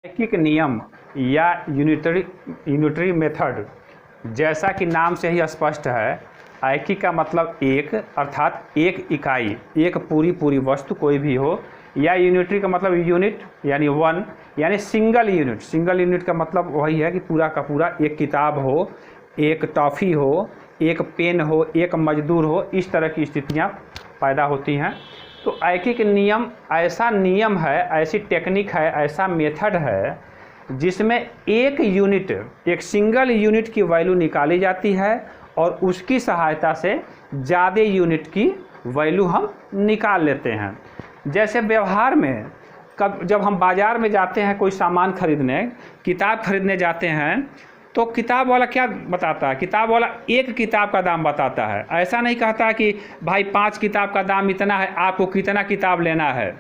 रैखिक नियम या यूनिटरी मेथड, जैसा कि नाम से ही स्पष्ट है, रैखिक का मतलब एक, अर्थात एक इकाई, एक पूरी वस्तु कोई भी हो, या यूनिटरी का मतलब यूनिट यानी वन, यानी सिंगल यूनिट। सिंगल यूनिट का मतलब वही है कि पूरा का पूरा एक किताब हो, एक टॉफ़ी हो, एक पेन हो, एक मजदूर हो, इस तरह की स्थितियाँ पैदा होती हैं। तो रैखिक नियम ऐसा नियम है, ऐसी टेक्निक है, ऐसा मेथड है जिसमें एक यूनिट, एक सिंगल यूनिट की वैल्यू निकाली जाती है और उसकी सहायता से ज़्यादा यूनिट की वैल्यू हम निकाल लेते हैं। जैसे व्यवहार में जब हम बाज़ार में जाते हैं कोई सामान खरीदने, किताब खरीदने जाते हैं, तो किताब वाला क्या बताता है? किताब वाला एक किताब का दाम बताता है। ऐसा नहीं कहता कि भाई 5 किताब का दाम इतना है, आपको कितना किताब लेना है।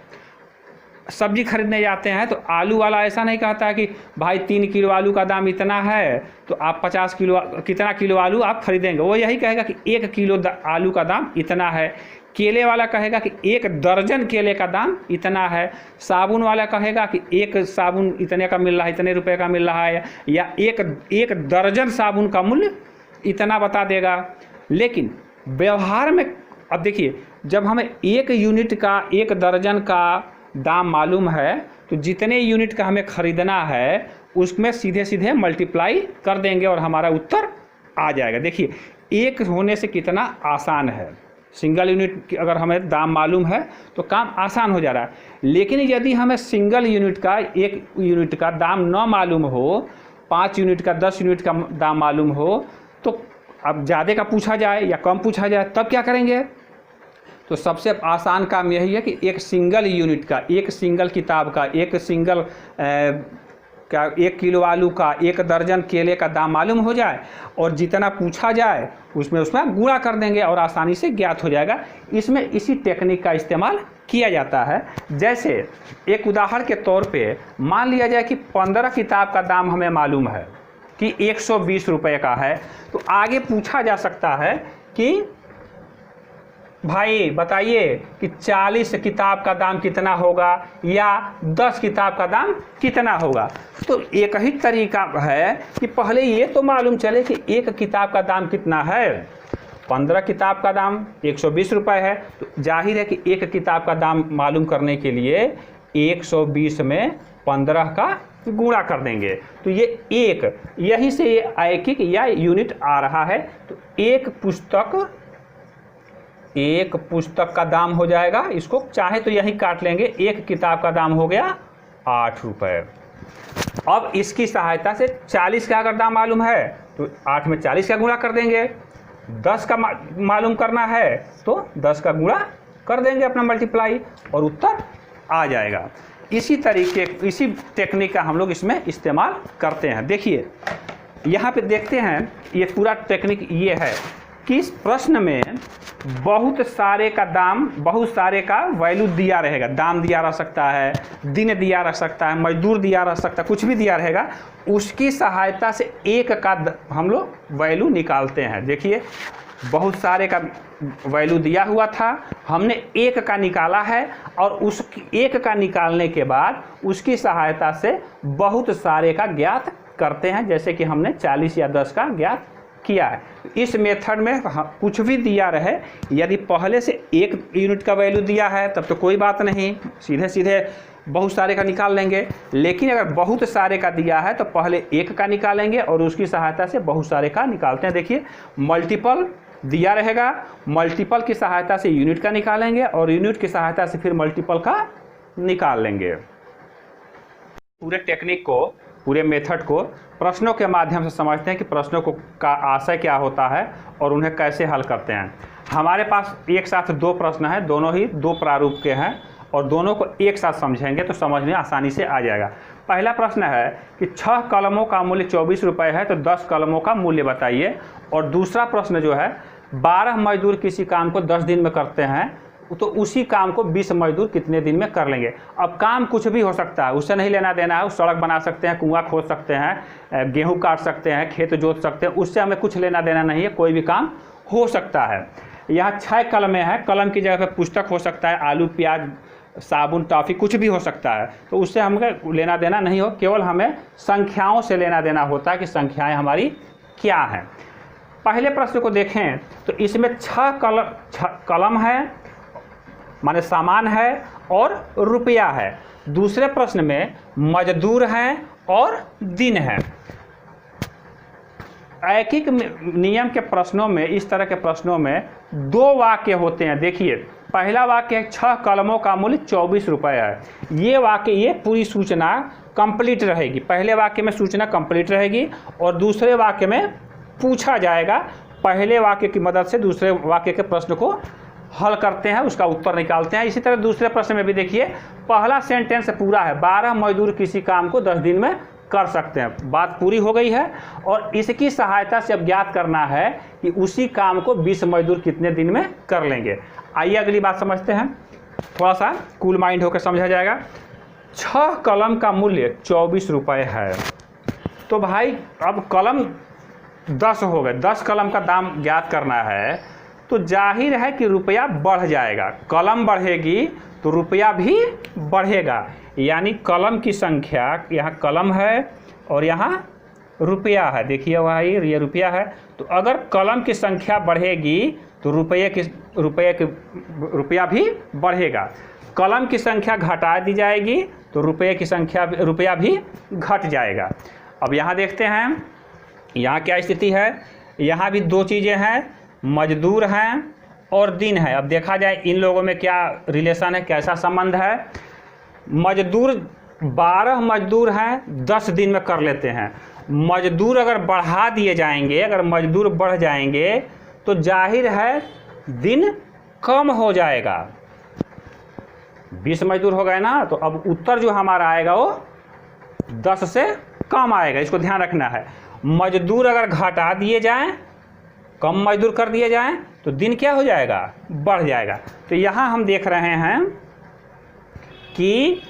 सब्जी खरीदने जाते हैं तो आलू वाला ऐसा नहीं कहता है कि भाई 3 किलो आलू का दाम इतना है, तो आप 50 किलो कितना किलो आलू आप खरीदेंगे। वो यही कहेगा कि 1 किलो आलू का दाम इतना है। केले वाला कहेगा कि 1 दर्जन केले का दाम इतना है। साबुन वाला कहेगा कि 1 साबुन इतने का मिल रहा है, इतने रुपए का मिल रहा है, या एक दर्जन साबुन का मूल्य इतना बता देगा। लेकिन व्यवहार में अब देखिए, जब हमें 1 यूनिट का, 1 दर्जन का दाम मालूम है, तो जितने यूनिट का हमें ख़रीदना है उसमें सीधे सीधे मल्टीप्लाई कर देंगे और हमारा उत्तर आ जाएगा। देखिए, एक होने से कितना आसान है। सिंगल यूनिट की अगर हमें दाम मालूम है तो काम आसान हो जा रहा है। लेकिन यदि हमें सिंगल यूनिट का, 1 यूनिट का दाम न मालूम हो, 5 यूनिट का, 10 यूनिट का दाम मालूम हो, तो अब ज़्यादा का पूछा जाए या कम पूछा जाए, तब क्या करेंगे? तो सबसे आसान काम यही है कि एक सिंगल यूनिट का, एक सिंगल किताब का, एक सिंगल 1 किलो आलू का, 1 दर्जन केले का दाम मालूम हो जाए और जितना पूछा जाए उसमें गुणा कर देंगे और आसानी से ज्ञात हो जाएगा। इसमें इसी टेक्निक का इस्तेमाल किया जाता है। जैसे एक उदाहरण के तौर पे मान लिया जाए कि 15 किताब का दाम हमें मालूम है कि 120 रुपये का है, तो आगे पूछा जा सकता है कि भाई बताइए कि 40 किताब का दाम कितना होगा या 10 किताब का दाम कितना होगा। तो एक ही तरीका है कि पहले ये तो मालूम चले कि 1 किताब का दाम कितना है। 15 किताब का दाम 120 रुपये है, तो जाहिर है कि 1 किताब का दाम मालूम करने के लिए 120 में 15 का गुणा कर देंगे। तो ये एक, यहीं से ये रैखिक या यूनिट आ रहा है। तो एक पुस्तक का दाम हो जाएगा, इसको चाहे तो यही काट लेंगे, 1 किताब का दाम हो गया 8 रुपये। अब इसकी सहायता से 40 का अगर दाम मालूम है तो 8 में 40 का गुणा कर देंगे। 10 का मालूम करना है तो 10 का गुणा कर देंगे अपना मल्टीप्लाई, और उत्तर आ जाएगा। इसी टेक्निक का हम लोग इसमें इस्तेमाल करते हैं। देखिए यहाँ पे देखते हैं, ये पूरा टेक्निक ये है कि इस प्रश्न में बहुत सारे का दाम, बहुत सारे का वैल्यू दिया रहेगा। दाम दिया रह सकता है, दिन दिया रह सकता है, मजदूर दिया रह सकता है, कुछ भी दिया रहेगा। उसकी सहायता से एक का हम लोग वैल्यू निकालते हैं। देखिए, बहुत सारे का वैल्यू दिया हुआ था, हमने 1 का निकाला है, और उस 1 का निकालने के बाद उसकी सहायता से बहुत सारे का ज्ञात करते हैं, जैसे कि हमने 40 या 10 का ज्ञात किया है। इस मेथड में कुछ भी दिया रहे, यदि पहले से 1 यूनिट का वैल्यू दिया है तब तो कोई बात नहीं, सीधे सीधे बहुत सारे का निकाल लेंगे। लेकिन अगर बहुत सारे का दिया है तो पहले 1 का निकालेंगे और उसकी सहायता से बहुत सारे का निकालते हैं। देखिए, मल्टीपल दिया रहेगा, मल्टीपल की सहायता से यूनिट का निकालेंगे और यूनिट की सहायता से फिर मल्टीपल का निकाल लेंगे। पूरे टेक्निक को, पूरे मेथड को प्रश्नों के माध्यम से समझते हैं कि प्रश्नों का आशय क्या होता है और उन्हें कैसे हल करते हैं। हमारे पास एक साथ 2 प्रश्न हैं, दोनों ही 2 प्रारूप के हैं, और दोनों को एक साथ समझेंगे तो समझ में आसानी से आ जाएगा। पहला प्रश्न है कि 6 कलमों का मूल्य 24 रुपये है, तो 10 कलमों का मूल्य बताइए। और दूसरा प्रश्न जो है, 12 मजदूर किसी काम को 10 दिन में करते हैं, तो उसी काम को 20 मजदूर कितने दिन में कर लेंगे। अब काम कुछ भी हो सकता है, उससे नहीं लेना देना है। सड़क बना सकते हैं, कुआं खोद सकते हैं, गेहूं काट सकते हैं, खेत जोत सकते हैं, उससे हमें कुछ लेना देना नहीं है, कोई भी काम हो सकता है। यहाँ 6 कलमें हैं, कलम की जगह पे पुस्तक हो सकता है, आलू प्याज साबुन, टॉफ़ी, कुछ भी हो सकता है। तो उससे हमें लेना देना नहीं हो, केवल हमें संख्याओं से लेना देना होता है कि संख्याएं हमारी क्या हैं। पहले प्रश्न को देखें तो इसमें 6 कलम है, माने सामान है और रुपया है। दूसरे प्रश्न में मजदूर हैं और दिन है। ऐकिक नियम के प्रश्नों में, इस तरह के प्रश्नों में 2 वाक्य होते हैं। देखिए, पहला वाक्य है 6 कलमों का मूल्य 24 रुपये है। ये वाक्य, ये पूरी सूचना कंप्लीट रहेगी। पहले वाक्य में सूचना कंप्लीट रहेगी और दूसरे वाक्य में पूछा जाएगा। पहले वाक्य की मदद से दूसरे वाक्य के प्रश्न को हल करते हैं, उसका उत्तर निकालते हैं। इसी तरह दूसरे प्रश्न में भी देखिए, पहला सेंटेंस पूरा है, 12 मजदूर किसी काम को 10 दिन में कर सकते हैं। बात पूरी हो गई है और इसकी सहायता से अब ज्ञात करना है कि उसी काम को 20 मजदूर कितने दिन में कर लेंगे। आइए अगली बात समझते हैं, थोड़ा सा कूल माइंड होकर समझा जाएगा। 6 कलम का मूल्य 24 रुपये है। तो भाई अब कलम 10 हो गए, 10 कलम का दाम ज्ञात करना है, तो जाहिर है कि रुपया बढ़ जाएगा। कलम बढ़ेगी तो रुपया भी बढ़ेगा। यानी कलम की संख्या, यहाँ कलम है और यहाँ रुपया है। देखिए भाई, ये रुपया है। तो अगर कलम की संख्या बढ़ेगी तो रुपया भी बढ़ेगा। कलम की संख्या घटा दी जाएगी तो रुपया भी घट जाएगा। अब यहाँ देखते हैं, यहाँ क्या स्थिति है। यहाँ भी 2 चीज़ें हैं, मजदूर हैं और दिन है। अब देखा जाए इन लोगों में क्या रिलेशन है, कैसा संबंध है। मजदूर, 12 मजदूर हैं, 10 दिन में कर लेते हैं। मजदूर अगर बढ़ा दिए जाएंगे, अगर मजदूर बढ़ जाएंगे तो जाहिर है दिन कम हो जाएगा। 20 मजदूर हो गए ना, तो अब उत्तर जो हमारा आएगा वो 10 से कम आएगा। इसको ध्यान रखना है। मजदूर अगर घटा दिए जाएं, कम मजदूर कर दिए जाएं, तो दिन क्या हो जाएगा, बढ़ जाएगा। तो यहाँ हम देख रहे हैं कि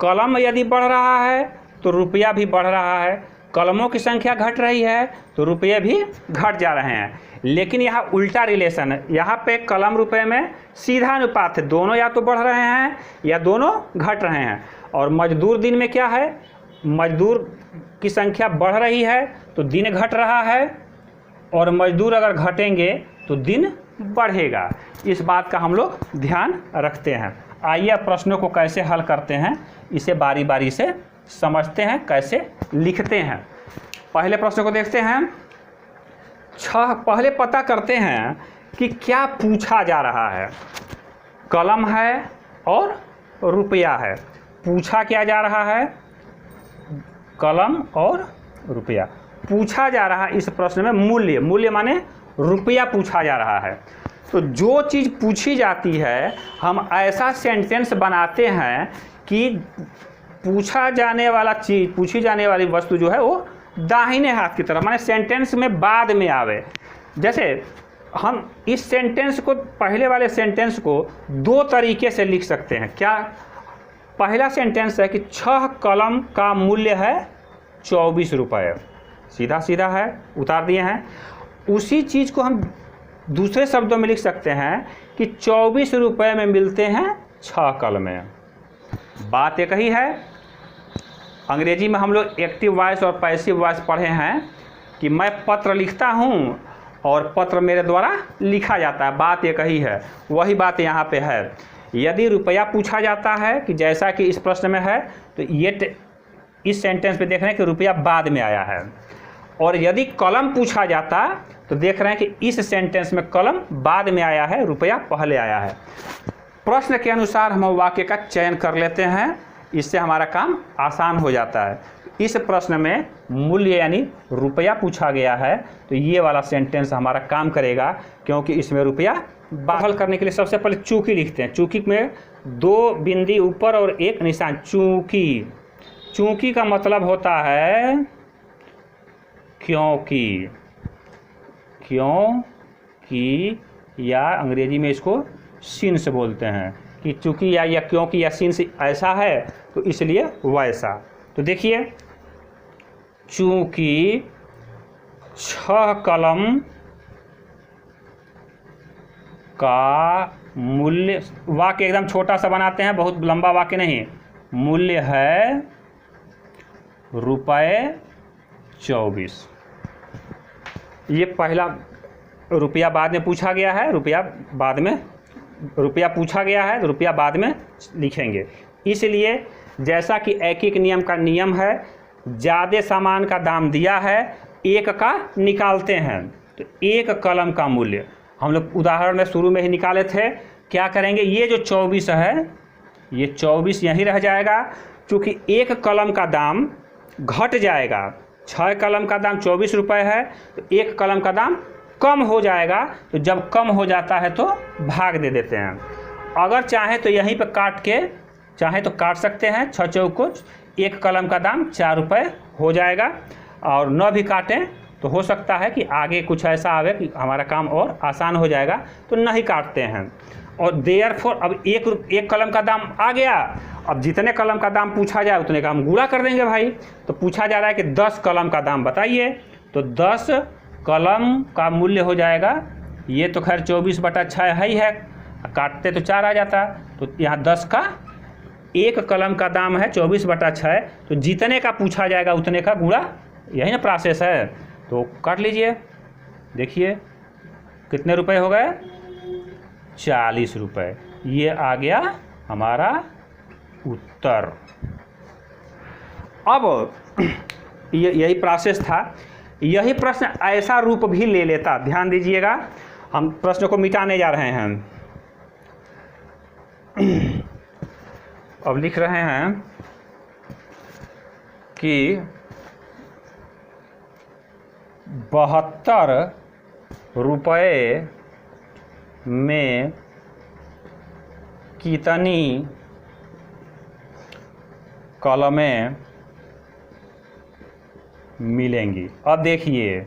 कलम यदि बढ़ रहा है तो रुपया भी बढ़ रहा है, कलमों की संख्या घट रही है तो रुपये भी घट जा रहे हैं। लेकिन यहाँ उल्टा रिलेशन है। यहाँ पे कलम रुपये में सीधा अनुपात है, दोनों या तो बढ़ रहे हैं या दोनों घट रहे हैं। और मजदूर दिन में क्या है, मजदूर की संख्या बढ़ रही है तो दिन घट रहा है, और मजदूर अगर घटेंगे तो दिन बढ़ेगा। इस बात का हम लोग ध्यान रखते हैं। आइए प्रश्नों को कैसे हल करते हैं, इसे बारी बारी से समझते हैं, कैसे लिखते हैं। पहले प्रश्न को देखते हैं। पहले पता करते हैं कि क्या पूछा जा रहा है। कलम है और रुपया है। पूछा क्या जा रहा है, कलम और रुपया। पूछा जा रहा है इस प्रश्न में मूल्य, मूल्य माने रुपया पूछा जा रहा है। तो जो चीज़ पूछी जाती है, हम ऐसा सेंटेंस बनाते हैं कि पूछा जाने वाला चीज़, पूछी जाने वाली वस्तु जो है वो दाहिने हाथ की तरफ, माने सेंटेंस में बाद में आवे। जैसे हम इस सेंटेंस को, पहले वाले सेंटेंस को 2 तरीके से लिख सकते हैं। क्या, पहला सेंटेंस है कि 6 कलम का मूल्य है 24 रुपये, सीधा सीधा है, उतार दिए हैं। उसी चीज़ को हम दूसरे शब्दों में लिख सकते हैं कि 24 रुपये में मिलते हैं 6 कलमें। बात एक ही है। अंग्रेजी में हम लोग एक्टिव वॉइस और पैसिव वॉइस पढ़े हैं कि मैं पत्र लिखता हूँ और पत्र मेरे द्वारा लिखा जाता है। बात एक ही है, वही बात यहाँ पे है। यदि रुपया पूछा जाता है, कि जैसा कि इस प्रश्न में है, तो ये इस सेंटेंस पे देख रहे हैं कि रुपया बाद में आया है। और यदि कलम पूछा जाता तो देख रहे हैं कि इस सेंटेंस में कलम बाद में आया है, रुपया पहले आया है। प्रश्न के अनुसार हम वाक्य का चयन कर लेते हैं, इससे हमारा काम आसान हो जाता है। इस प्रश्न में मूल्य यानी रुपया पूछा गया है, तो ये वाला सेंटेंस हमारा काम करेगा, क्योंकि इसमें रुपया। हल करने के लिए सबसे पहले चूंकि लिखते हैं। चूंकि में 2 बिंदी ऊपर और 1 निशान। चूंकि, चूंकि का मतलब होता है क्योंकि, क्योंकि, या अंग्रेजी में इसको सिंस बोलते हैं कि चूंकि या क्योंकि या सिंस ऐसा है तो इसलिए वैसा। तो देखिए, चूंकि 6 कलम का मूल्य, वाक्य एकदम छोटा सा बनाते हैं, बहुत लंबा वाक्य नहीं। मूल्य है ₹24। ये पहला रुपया बाद में पूछा गया है, रुपया पूछा गया है तो रुपया बाद में लिखेंगे। इसलिए जैसा कि एक एक नियम का नियम है, ज़्यादा सामान का दाम दिया है, एक का निकालते हैं, तो एक कलम का मूल्य हम लोग उदाहरण में शुरू में ही निकाले थे। क्या करेंगे, ये जो 24 है, ये 24 यहीं रह जाएगा, क्योंकि एक कलम का दाम घट जाएगा। 6 कलम का दाम 24 रुपये है, तो एक कलम का दाम कम हो जाएगा। तो जब कम हो जाता है तो भाग दे देते हैं। अगर चाहे तो यहीं पर काट के, चाहे तो काट सकते हैं, 6 चौको एक कलम का दाम 4 रुपये हो जाएगा। और न भी काटें तो हो सकता है कि आगे कुछ ऐसा आवे कि हमारा काम और आसान हो जाएगा, तो नहीं काटते हैं। और देयरफॉर अब एक कलम का दाम आ गया, अब जितने कलम का दाम पूछा जाए उतने का हम गुणा कर देंगे भाई। तो पूछा जा रहा है कि 10 कलम का दाम बताइए, तो 10 कलम का मूल्य हो जाएगा, ये तो खैर 24/6 है ही है, काटते तो 4 आ जाता, तो यहाँ 10 का एक कलम का दाम है 24/6, तो जितने का पूछा जाएगा उतने का गुणा, यही ना प्रोसेस है। तो काट लीजिए, देखिए कितने रुपए हो गए, 40 रुपये। ये आ गया हमारा उत्तर। अब यही प्रोसेस था। यही प्रश्न ऐसा रूप भी ले लेता, ध्यान दीजिएगा, हम प्रश्न को मिटाने जा रहे हैं। अब लिख रहे हैं कि 72 रुपये में कितनी कलमें मिलेंगी। अब देखिए,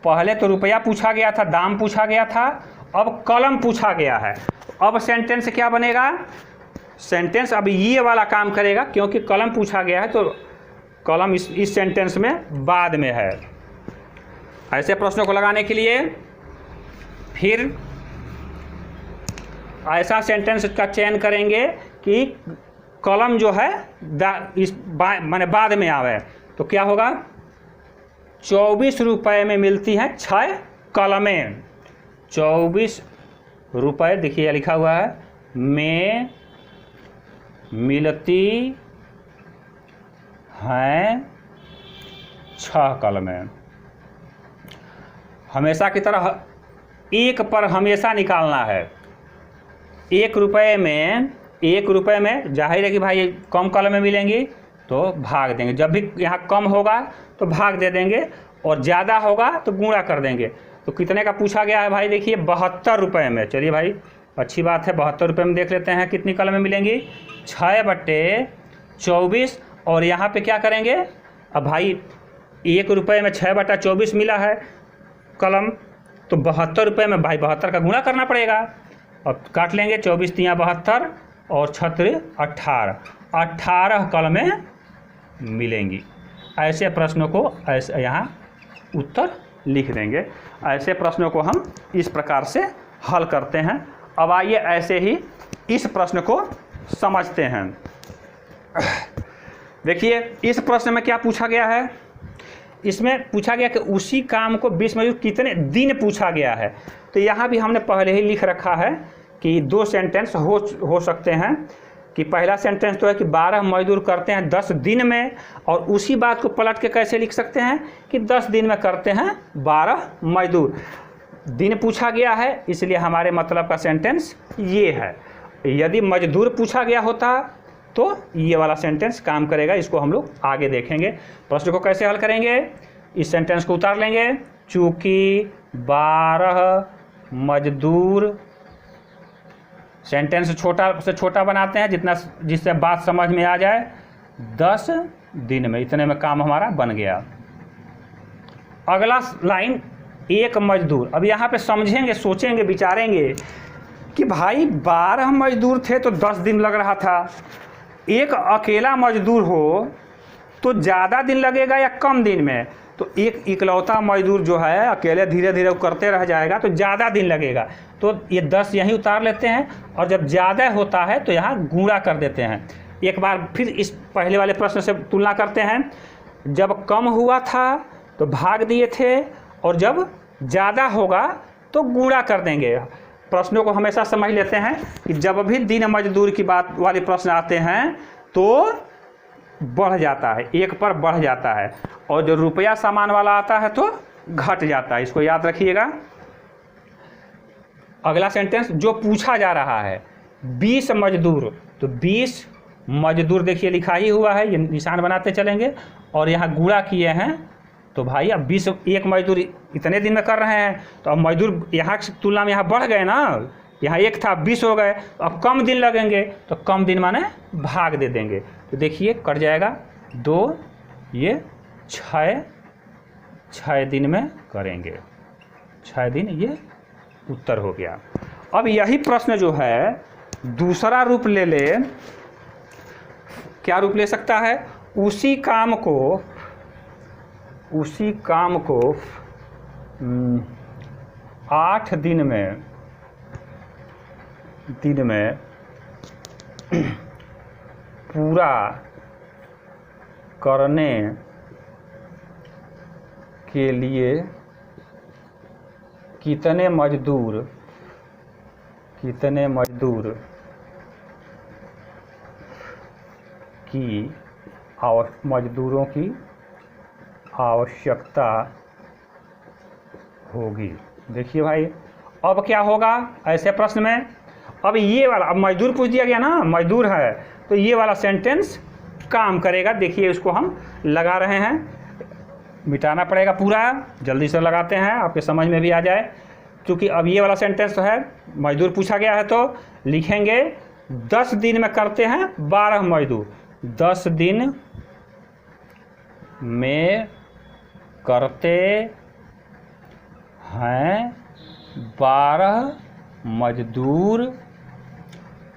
पहले तो रुपया पूछा गया था, दाम पूछा गया था, अब कलम पूछा गया है। अब सेंटेंस क्या बनेगा, सेंटेंस अब ये वाला काम करेगा, क्योंकि कलम पूछा गया है तो कलम इस सेंटेंस में बाद में है। ऐसे प्रश्नों को लगाने के लिए फिर ऐसा सेंटेंस का चयन करेंगे कि कलम जो है माने बाद में आवे। तो क्या होगा, 24 रुपये में मिलती हैं 6 कलमें। 24 रुपये, देखिए लिखा हुआ है, में मिलती हैं 6 कलमें। हमेशा की तरह एक पर हमेशा निकालना है। 1 रुपये में जाहिर है कि भाई कम कलमें मिलेंगी तो भाग देंगे। जब भी यहाँ कम होगा तो भाग दे देंगे, और ज़्यादा होगा तो गुणा कर देंगे। तो कितने का पूछा गया है भाई, देखिए 72 रुपये में। चलिए भाई, अच्छी बात है, 72 रुपये में देख लेते हैं कितनी कलमें मिलेंगी, 6/24। और यहाँ पे क्या करेंगे, अब भाई 1 रुपये में 6/24 मिला है कलम, तो 72 रुपये में भाई 72 का गुणा करना पड़ेगा। अब काट लेंगे, 24 × 72 और 6 × 18 कलमें मिलेंगी। ऐसे प्रश्नों को ऐसे यहाँ उत्तर लिख देंगे। ऐसे प्रश्नों को हम इस प्रकार से हल करते हैं। अब आइए ऐसे ही इस प्रश्न को समझते हैं। देखिए, इस प्रश्न में क्या पूछा गया है, इसमें पूछा गया कि उसी काम को 20 मजदूर कितने दिन पूछा गया है। तो यहाँ भी हमने पहले ही लिख रखा है कि 2 सेंटेंस हो सकते हैं। कि पहला सेंटेंस तो है कि 12 मजदूर करते हैं 10 दिन में, और उसी बात को पलट के कैसे लिख सकते हैं कि 10 दिन में करते हैं 12 मजदूर। दिन पूछा गया है, इसलिए हमारे मतलब का सेंटेंस ये है। यदि मजदूर पूछा गया होता तो ये वाला सेंटेंस काम करेगा। इसको हम लोग आगे देखेंगे। प्रश्न को कैसे हल करेंगे, इस सेंटेंस को उतार लेंगे। चूँकि 12 मजदूर, सेंटेंस छोटा से छोटा बनाते हैं जिससे बात समझ में आ जाए। 10 दिन में, इतने में काम हमारा बन गया। अगला लाइन, 1 मजदूर। अब यहाँ पे समझेंगे, सोचेंगे, विचारेंगे कि भाई 12 मजदूर थे तो 10 दिन लग रहा था। एक अकेला मजदूर हो तो ज़्यादा दिन लगेगा या कम दिन में। तो एक इकलौता मजदूर जो है अकेले धीरे धीरे करते रह जाएगा तो ज़्यादा दिन लगेगा। तो तो ये 10 यहीं उतार लेते हैं, और जब ज़्यादा होता है तो यहाँ गुणा कर देते हैं। एक बार फिर इस पहले वाले प्रश्न से तुलना करते हैं। जब कम हुआ था तो भाग दिए थे, और जब ज़्यादा होगा तो गुणा कर देंगे। प्रश्नों को हमेशा समझ लेते हैं कि जब भी दिन मजदूर की बात वाले प्रश्न आते हैं तो बढ़ जाता है, एक पर बढ़ जाता है, और जो रुपया सामान वाला आता है तो घट जाता है। इसको याद रखिएगा। अगला सेंटेंस जो पूछा जा रहा है, 20 मजदूर, तो 20 मजदूर देखिए लिखा ही हुआ है, ये निशान बनाते चलेंगे, और यहाँ गुणा किए हैं तो भाई अब 20 एक मजदूर इतने दिन में कर रहे हैं, तो अब मजदूर यहाँ की तुलना में यहाँ बढ़ गए ना, यहाँ 1 था 20 हो गए, तो अब कम दिन लगेंगे, तो कम दिन माने भाग दे देंगे। तो देखिए कट जाएगा 2, ये 6 दिन में करेंगे, 6 दिन, ये उत्तर हो गया। अब यही प्रश्न जो है दूसरा रूप ले ले, क्या रूप ले सकता है? उसी काम को 8 दिन में पूरा करने के लिए कितने मजदूर की मजदूरों की आवश्यकता होगी। देखिए भाई अब क्या होगा ऐसे प्रश्न में, अब ये वाला, अब मजदूर पूछ दिया गया ना, मजदूर है, तो ये वाला सेंटेंस काम करेगा। देखिए इसको हम लगा रहे हैं, मिटाना पड़ेगा पूरा, जल्दी से लगाते हैं आपके समझ में भी आ जाए। क्योंकि अब ये वाला सेंटेंस तो है, मजदूर पूछा गया है तो लिखेंगे 10 दिन में करते हैं 12 मजदूर, 10 दिन में करते हैं 12 मजदूर।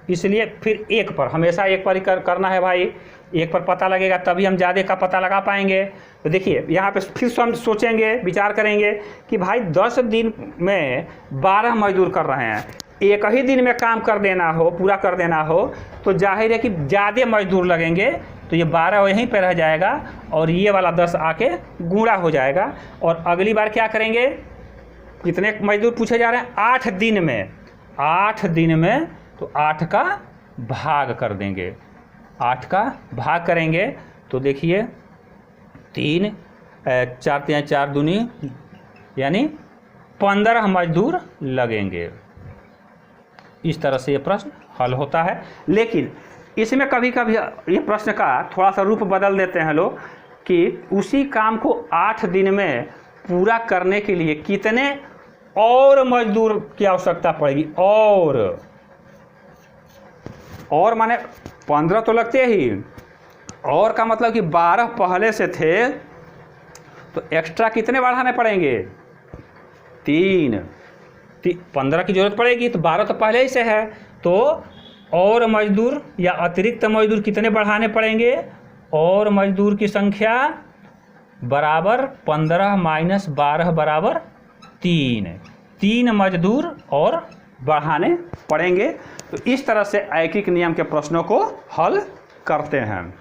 इसलिए फिर एक पर, हमेशा एक पर ही करना है भाई, एक पर पता लगेगा तभी हम ज़्यादा का पता लगा पाएंगे। तो देखिए यहाँ पे फिर हम सोचेंगे, विचार करेंगे कि भाई 10 दिन में 12 मजदूर कर रहे हैं, एक ही दिन में काम कर देना हो, पूरा कर देना हो, तो जाहिर है कि ज़्यादा मजदूर लगेंगे, तो ये 12 वहीं पे रह जाएगा और ये वाला 10 आके गुणा हो जाएगा। और अगली बार क्या करेंगे, कितने मजदूर पूछे जा रहे हैं? 8 दिन में, 8 दिन में, तो 8 का भाग कर देंगे, 8 का भाग करेंगे तो देखिए 3 4 3 4 दूनी यानी 15 मजदूर लगेंगे। इस तरह से ये प्रश्न हल होता है। लेकिन इसमें कभी कभी ये प्रश्न का थोड़ा सा रूप बदल देते हैं लोग कि उसी काम को 8 दिन में पूरा करने के लिए कितने और मजदूर की आवश्यकता पड़ेगी। और माने 15 तो लगते ही, और का मतलब कि 12 पहले से थे तो एक्स्ट्रा कितने बढ़ाने पड़ेंगे? 3 15 की जरूरत पड़ेगी, तो 12 तो पहले ही से है, तो और मजदूर या अतिरिक्त मजदूर कितने बढ़ाने पड़ेंगे? और मजदूर की संख्या बराबर 15 माइनस 12 बराबर 3 मजदूर और बढ़ाने पड़ेंगे। तो इस तरह से ऐकिक नियम के प्रश्नों को हल करते हैं।